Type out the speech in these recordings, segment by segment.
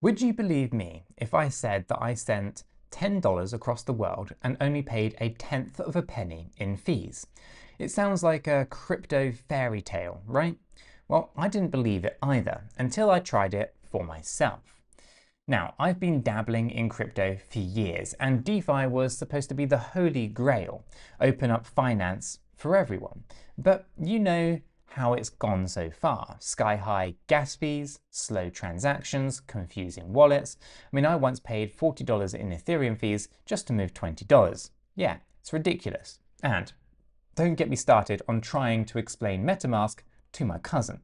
Would you believe me if I said that I sent $10 across the world and only paid a tenth of a penny in fees? It sounds like a crypto fairy tale, right? Well, I didn't believe it either until I tried it for myself. Now, I've been dabbling in crypto for years, and DeFi was supposed to be the holy grail, open up finance for everyone. But you know how it's gone so far. Sky-high gas fees, slow transactions, confusing wallets. I mean, I once paid $40 in Ethereum fees just to move $20. Yeah, it's ridiculous. And don't get me started on trying to explain MetaMask to my cousin.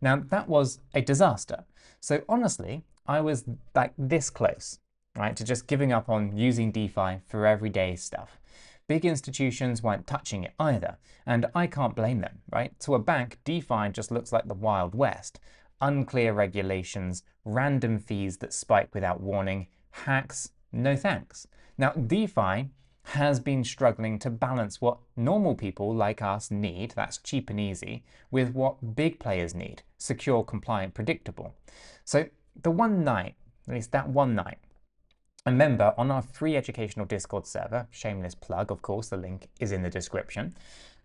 Now, that was a disaster. So honestly, I was like this close, right, to just giving up on using DeFi for everyday stuff. Big institutions weren't touching it either, and I can't blame them, right? To a bank, DeFi just looks like the Wild West. Unclear regulations, random fees that spike without warning, hacks, no thanks. Now, DeFi has been struggling to balance what normal people like us need, that's cheap and easy, with what big players need, secure, compliant, predictable. So the one night, at least that one night, a member on our free educational Discord server, shameless plug, of course, the link is in the description,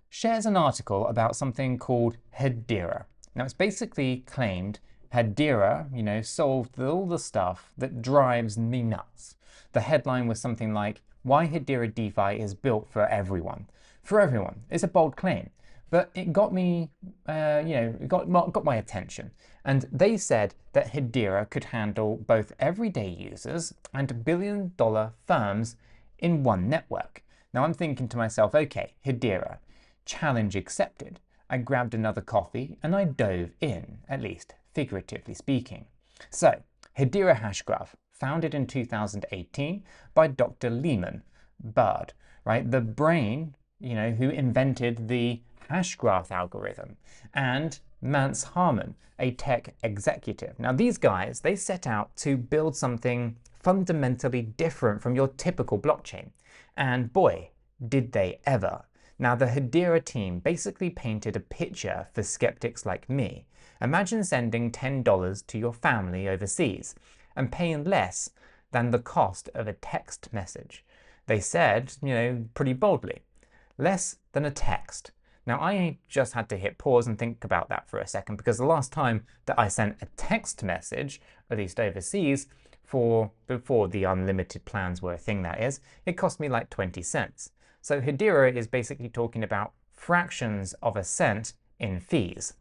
shares an article about something called Hedera. Now, it's basically claimed Hedera, solved all the stuff that drives me nuts. The headline was something like, "Why Hedera DeFi is built for everyone." For everyone. It's a bold claim. But it got me, it got my attention. And they said that Hedera could handle both everyday users and billion-dollar firms in one network. Now I'm thinking to myself, okay, Hedera, challenge accepted. I grabbed another coffee and I dove in, at least figuratively speaking. So, Hedera Hashgraph, founded in 2018 by Dr. 𝗗𝗶𝘀𝗰𝗱, right? The brain, who invented the Hashgraph algorithm, and Mance Harmon, a tech executive. Now these guys, they set out to build something fundamentally different from your typical blockchain. And boy, did they ever. Now the Hedera team basically painted a picture for skeptics like me. Imagine sending $10 to your family overseas and paying less than the cost of a text message. They said, pretty boldly, less than a text. Now, I just had to hit pause and think about that for a second, because the last time that I sent a text message, at least overseas, before the unlimited plans were a thing, that is, it cost me like 20 cents. So Hedera is basically talking about fractions of a cent in fees.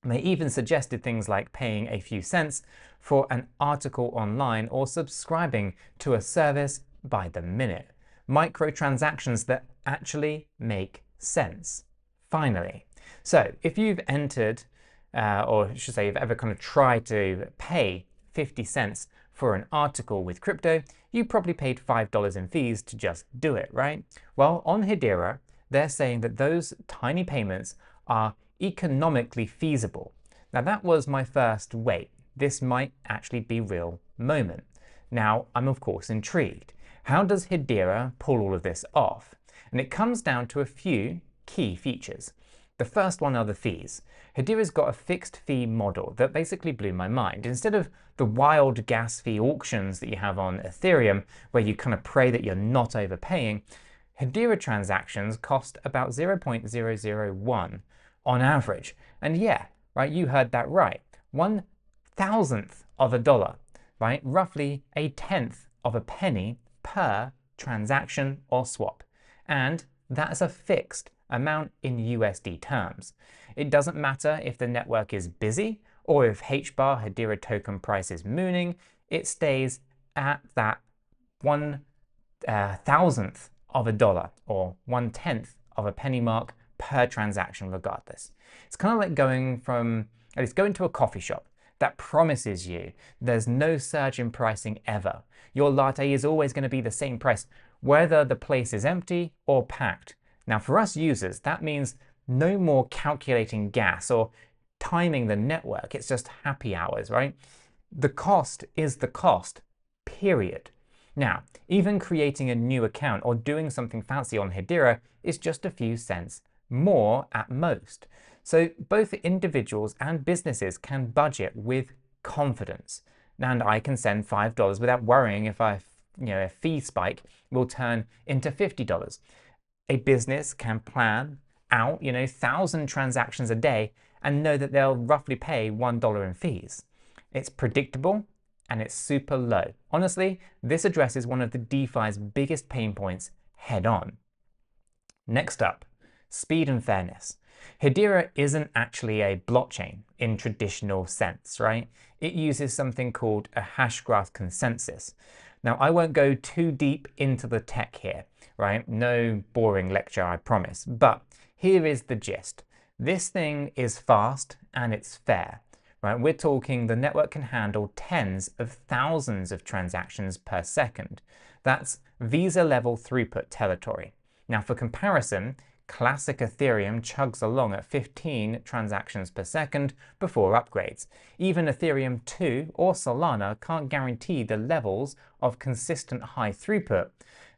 And they even suggested things like paying a few cents for an article online or subscribing to a service by the minute. Microtransactions that actually make sense. Finally. So if you've entered, or I should say you've ever kind of tried to pay 50 cents for an article with crypto, you probably paid $5 in fees to just do it, right? Well, on Hedera, they're saying that those tiny payments are economically feasible. Now that was my first wait, this might actually be real moment. Now I'm of course intrigued. How does Hedera pull all of this off? And it comes down to a few key features. The first one are the fees. Hedera's got a fixed fee model that basically blew my mind. Instead of the wild gas fee auctions that you have on Ethereum, where you kind of pray that you're not overpaying, Hedera transactions cost about 0.001 on average. And yeah, right, you heard that right. 1/1000th of a dollar, right? Roughly a tenth of a penny per transaction or swap. And that's a fixed amount in USD terms. It doesn't matter if the network is busy or if HBAR Hedera token price is mooning, it stays at that 1/1000th of a dollar or 1/10th of a penny mark per transaction regardless. It's kind of like going to a coffee shop that promises you there's no surge in pricing ever. Your latte is always going to be the same price, whether the place is empty or packed. Now for us users, that means no more calculating gas or timing the network. It's just happy hours, right? The cost is the cost, period. Now, even creating a new account or doing something fancy on Hedera is just a few cents more at most. So both individuals and businesses can budget with confidence. and I can send $5 without worrying if a fee spike will turn into $50. A business can plan out 1,000 transactions a day and know that they'll roughly pay $1 in fees. It's predictable and it's super low. Honestly, this addresses one of the DeFi's biggest pain points head on. Next up, speed and fairness. Hedera isn't actually a blockchain in traditional sense, right? It uses something called a Hashgraph consensus. Now, I won't go too deep into the tech here, right? No boring lecture, I promise. But here is the gist. This thing is fast and it's fair, right? We're talking the network can handle tens of thousands of transactions per second. That's Visa level throughput territory. Now, for comparison, classic Ethereum chugs along at 15 transactions per second before upgrades. Even Ethereum 2 or Solana can't guarantee the levels of consistent high throughput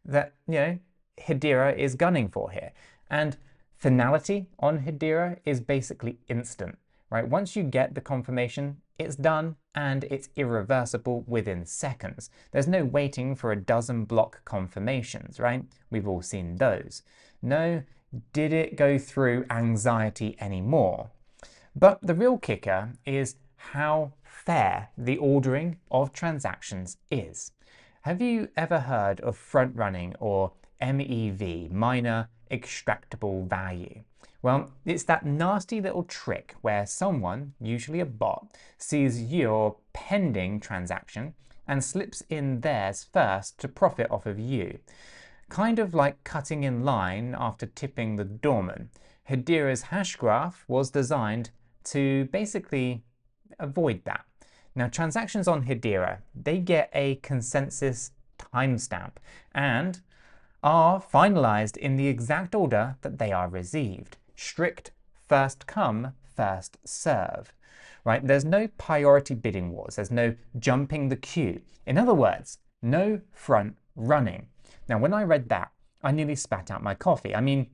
that, Hedera is gunning for here. And finality on Hedera is basically instant, right? Once you get the confirmation, it's done and it's irreversible within seconds. There's no waiting for a dozen block confirmations, right? We've all seen those. No, did it go through anxiety anymore? But the real kicker is how fair the ordering of transactions is. Have you ever heard of front running or MEV, minor extractable value? Well, it's that nasty little trick where someone, usually a bot, sees your pending transaction and slips in theirs first to profit off of you. Kind of like cutting in line after tipping the doorman. Hedera's Hashgraph was designed to basically avoid that. Now, transactions on Hedera, they get a consensus timestamp and are finalized in the exact order that they are received. Strict first come, first serve, right? There's no priority bidding wars. There's no jumping the queue. In other words, no front running. Now, when I read that, I nearly spat out my coffee. I mean,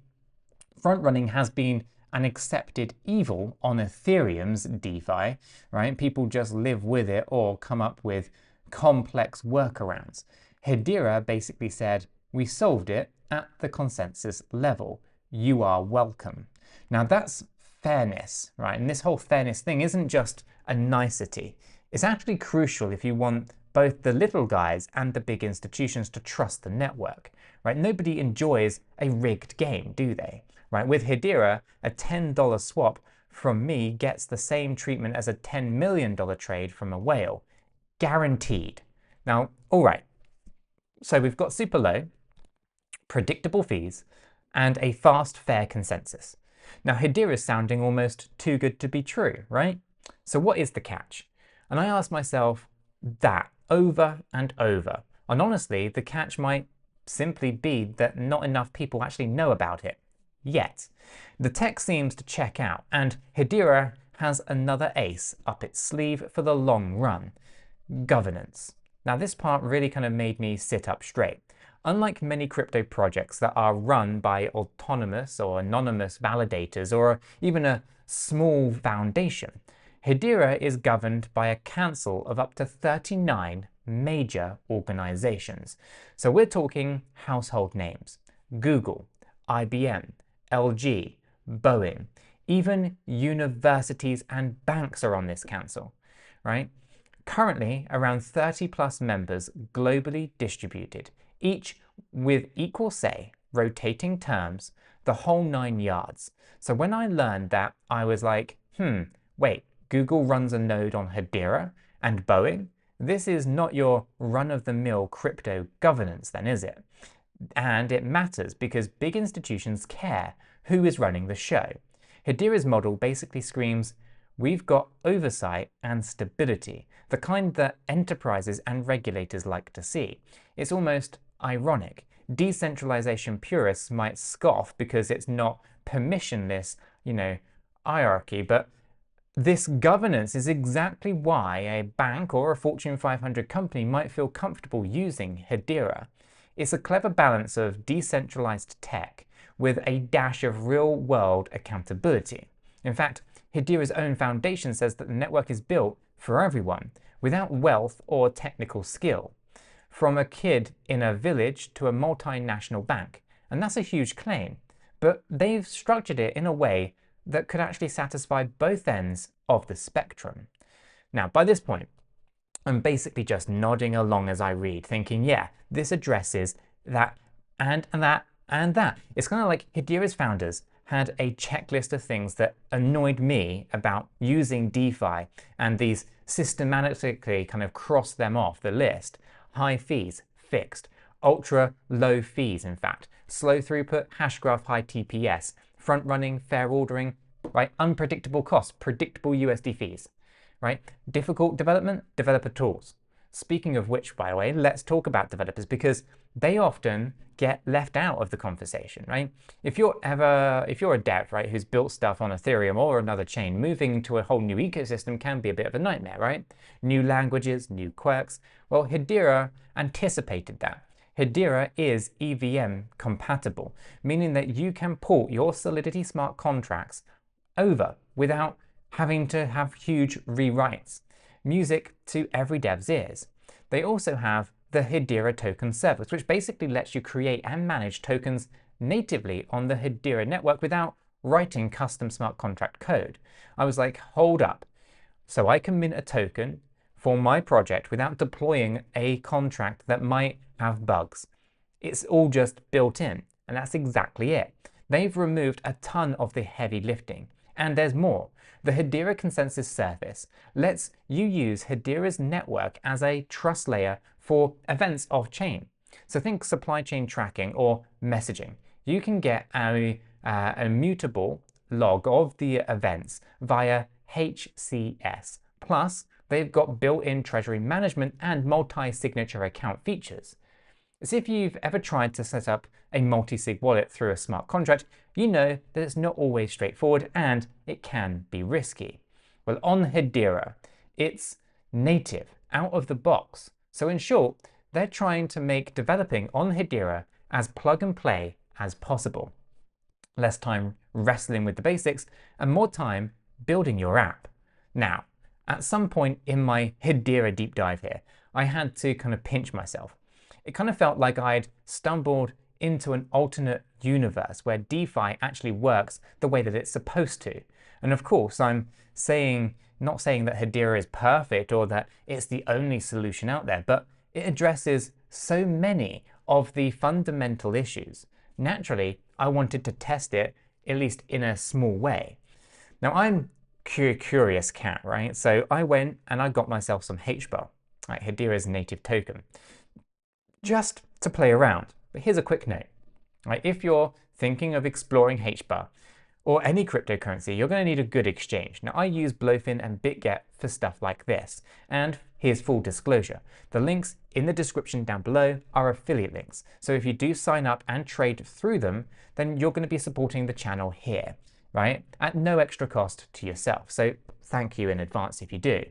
front running has been an accepted evil on Ethereum's DeFi, right? People just live with it or come up with complex workarounds. Hedera basically said, we solved it at the consensus level. You are welcome. Now that's fairness, right? And this whole fairness thing isn't just a nicety. It's actually crucial if you want both the little guys and the big institutions to trust the network, right? Nobody enjoys a rigged game, do they? Right? With Hedera, a $10 swap from me gets the same treatment as a $10 million trade from a whale. Guaranteed. Now, all right. So we've got super low, predictable fees, and a fast, fair consensus. Now, Hedera is sounding almost too good to be true, right? So what is the catch? And I ask myself that over and over. And honestly, the catch might simply be that not enough people actually know about it yet. The tech seems to check out, and Hedera has another ace up its sleeve for the long run: governance. Now, this part really kind of made me sit up straight. Unlike many crypto projects that are run by autonomous or anonymous validators or even a small foundation, Hedera is governed by a council of up to 39 major organizations. So we're talking household names: Google, IBM, LG, Boeing. Even universities and banks are on this council, right? Currently, around 30 plus members globally distributed, each with equal say, rotating terms, the whole 9 yards. So when I learned that, I was like, wait, Google runs a node on Hedera and Boeing? This is not your run-of-the-mill crypto governance then, is it? And it matters because big institutions care who is running the show. Hedera's model basically screams, we've got oversight and stability, the kind that enterprises and regulators like to see. It's almost ironic. Decentralization purists might scoff because it's not permissionless, hierarchy, but this governance is exactly why a bank or a Fortune 500 company might feel comfortable using Hedera. It's a clever balance of decentralized tech with a dash of real-world accountability. In fact, Hedera's own foundation says that the network is built for everyone, without wealth or technical skill. From a kid in a village to a multinational bank. And that's a huge claim. But they've structured it in a way that could actually satisfy both ends of the spectrum. Now, by this point, I'm basically just nodding along as I read, thinking, yeah, this addresses that and that and that. It's kind of like Hedera's founders had a checklist of things that annoyed me about using DeFi, and these systematically kind of cross them off the list. High fees, fixed. Ultra low fees, in fact. Slow throughput, Hashgraph high TPS. Front running, fair ordering, right? Unpredictable costs, predictable USD fees, right? Difficult development, developer tools. Speaking of which, by the way, let's talk about developers, because they often get left out of the conversation, right? If you're a dev, right, who's built stuff on Ethereum or another chain, moving to a whole new ecosystem can be a bit of a nightmare, right? New languages, new quirks. Well, Hedera anticipated that. Hedera is EVM compatible, meaning that you can port your Solidity smart contracts over without having to have huge rewrites. Music to every dev's ears. They also have the Hedera token service, which basically lets you create and manage tokens natively on the Hedera network without writing custom smart contract code. I was like, hold up. So I can mint a token for my project without deploying a contract that might have bugs. It's all just built in, and that's exactly it. They've removed a ton of the heavy lifting, and there's more. The Hedera consensus service lets you use Hedera's network as a trust layer for events off-chain. So think supply chain tracking or messaging. You can get a mutable log of the events via HCS. Plus, they've got built-in treasury management and multi-signature account features. As if you've ever tried to set up a multi-sig wallet through a smart contract, you know that it's not always straightforward and it can be risky. Well, on Hedera, it's native, out of the box. So in short, they're trying to make developing on Hedera as plug and play as possible. Less time wrestling with the basics and more time building your app. Now, at some point in my Hedera deep dive here, I had to kind of pinch myself. It kind of felt like I'd stumbled into an alternate universe where DeFi actually works the way that it's supposed to. And of course, I'm not saying that Hedera is perfect or that it's the only solution out there, but it addresses so many of the fundamental issues. Naturally, I wanted to test it, at least in a small way. Now, I'm curious cat, right? So I went and I got myself some HBAR, right, Hedera's native token, just to play around. But here's a quick note, right? If you're thinking of exploring HBAR or any cryptocurrency, you're going to need a good exchange. Now, I use Blowfin and BitGet for stuff like this. And here's full disclosure. The links in the description down below are affiliate links. So if you do sign up and trade through them, then you're going to be supporting the channel here, right? At no extra cost to yourself. So thank you in advance if you do.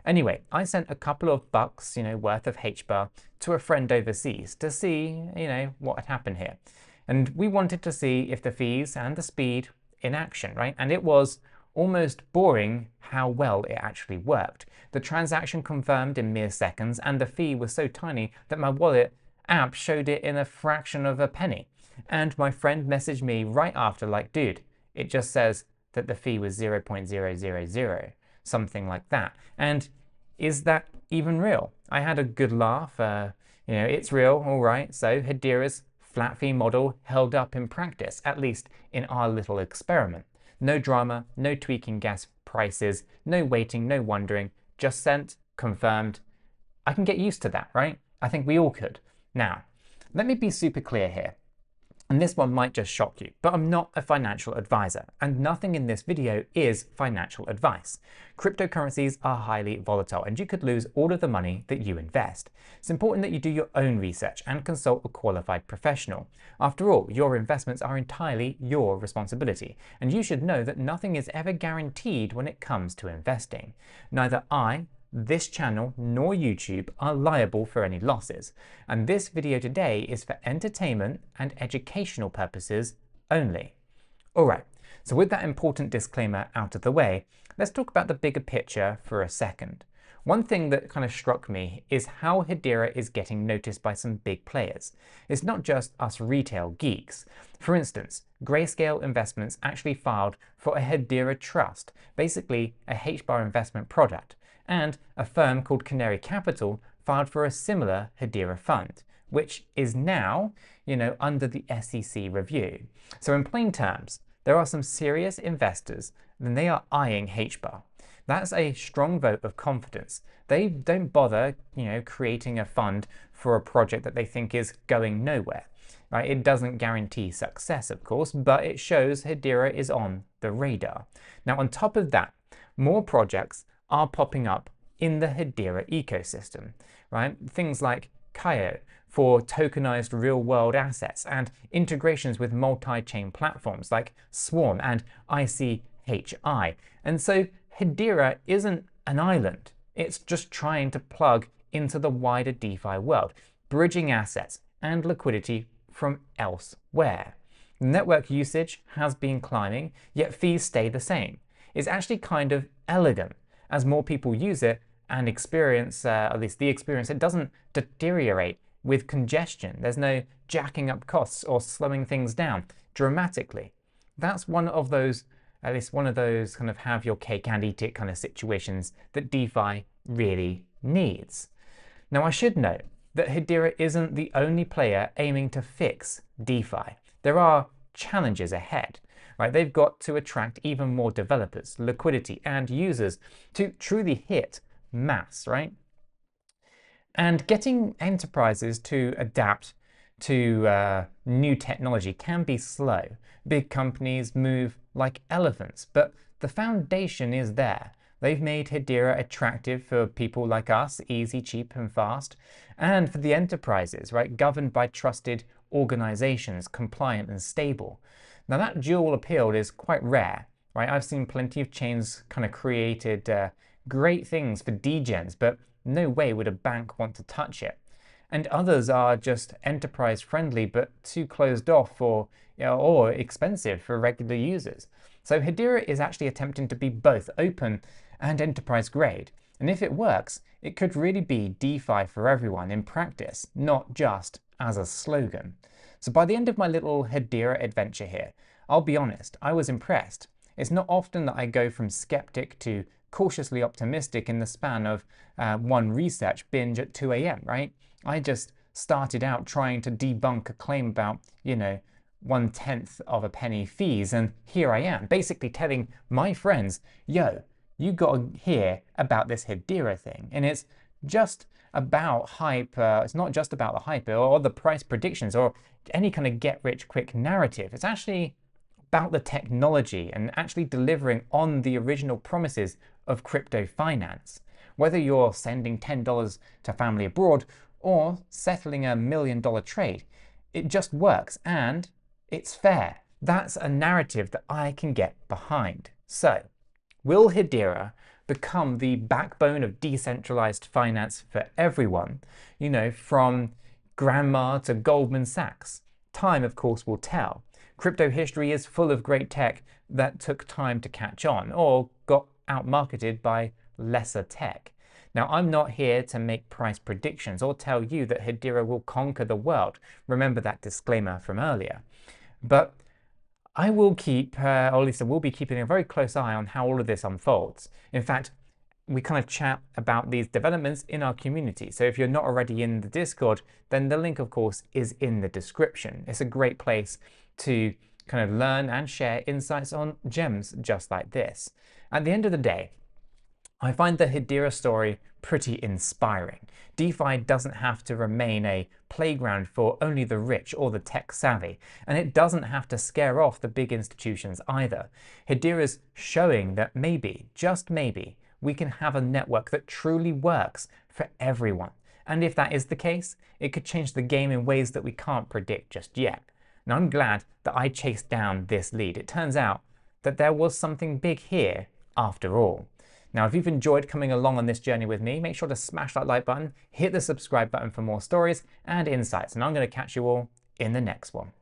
Anyway, I sent a couple of bucks, worth of HBAR to a friend overseas to see, what had happened here. And we wanted to see if the fees and the speed in action, right? And it was almost boring how well it actually worked. The transaction confirmed in mere seconds, and the fee was so tiny that my wallet app showed it in a fraction of a penny. And my friend messaged me right after like, dude, it just says that the fee was 0.000, something like that. And is that even real? I had a good laugh. It's real, all right. So Hedera's flat fee model held up in practice, at least in our little experiment. No drama, no tweaking gas prices, no waiting, no wondering, just sent, confirmed. I can get used to that, right? I think we all could. Now, let me be super clear here. And this one might just shock you, but I'm not a financial advisor, and nothing in this video is financial advice. Cryptocurrencies are highly volatile, and you could lose all of the money that you invest. It's important that you do your own research and consult a qualified professional. After all, your investments are entirely your responsibility, and you should know that nothing is ever guaranteed when it comes to investing. Neither I, this channel, nor YouTube are liable for any losses, and this video today is for entertainment and educational purposes only. Alright, so with that important disclaimer out of the way, let's talk about the bigger picture for a second. One thing that kind of struck me is how Hedera is getting noticed by some big players. It's not just us retail geeks. For instance, Grayscale Investments actually filed for a Hedera trust, basically a HBAR investment product, and a firm called Canary Capital filed for a similar Hedera fund, which is now, under the SEC review. So in plain terms, there are some serious investors and they are eyeing HBAR. That's a strong vote of confidence. They don't bother, creating a fund for a project that they think is going nowhere. Right? It doesn't guarantee success, of course, but it shows Hedera is on the radar. Now, on top of that, more projects are popping up in the Hedera ecosystem, right? Things like 𝗗𝗶𝘀𝗰𝗍 for tokenized real-world assets and integrations with multi-chain platforms like Swarm and ICHI. And so Hedera isn't an island. It's just trying to plug into the wider DeFi world, bridging assets and liquidity from elsewhere. Network usage has been climbing, yet fees stay the same. It's actually kind of elegant. As more people use it and experience, at least the experience, it doesn't deteriorate with congestion. There's no jacking up costs or slowing things down dramatically. That's one of those, at least one of those kind of have your cake and eat it kind of situations that DeFi really needs. Now, I should note that Hedera isn't the only player aiming to fix DeFi. There are challenges ahead. Right, they've got to attract even more developers, liquidity, and users to truly hit mass, right? And getting enterprises to adapt to new technology can be slow. Big companies move like elephants, but the foundation is there. They've made Hedera attractive for people like us, easy, cheap, and fast, and for the enterprises, right, governed by trusted organizations, compliant and stable. Now that dual appeal is quite rare, right? I've seen plenty of chains kind of created great things for degens, but no way would a bank want to touch it. And others are just enterprise friendly, but too closed off or expensive for regular users. So Hedera is actually attempting to be both open and enterprise grade. And if it works, it could really be DeFi for everyone in practice, not just as a slogan. So by the end of my little Hedera adventure here, I'll be honest, I was impressed. It's not often that I go from skeptic to cautiously optimistic in the span of one research binge at 2 a.m., right? I just started out trying to debunk a claim about, 1/10 of a penny fees, and here I am, basically telling my friends, yo, you got to hear about this Hedera thing. And it's just about hype, it's not just about the hype or the price predictions or any kind of get-rich-quick narrative. It's actually about the technology and actually delivering on the original promises of crypto finance. Whether you're sending $10 to family abroad or settling a $1 million trade, it just works and it's fair. That's a narrative that I can get behind. So, will Hedera become the backbone of decentralized finance for everyone? From grandma to Goldman Sachs. Time, of course, will tell. Crypto history is full of great tech that took time to catch on or got outmarketed by lesser tech. Now, I'm not here to make price predictions or tell you that Hedera will conquer the world. Remember that disclaimer from earlier. But I will keep, or at least I will be keeping a very close eye on how all of this unfolds. In fact, we kind of chat about these developments in our community. So if you're not already in the Discord, then the link, of course, is in the description. It's a great place to kind of learn and share insights on gems just like this. At the end of the day, I find the Hedera story pretty inspiring. DeFi doesn't have to remain a playground for only the rich or the tech savvy, and it doesn't have to scare off the big institutions either. Hedera's showing that maybe, just maybe, we can have a network that truly works for everyone. And if that is the case, it could change the game in ways that we can't predict just yet. And I'm glad that I chased down this lead. It turns out that there was something big here after all. Now, if you've enjoyed coming along on this journey with me, make sure to smash that like button, hit the subscribe button for more stories and insights, and I'm going to catch you all in the next one.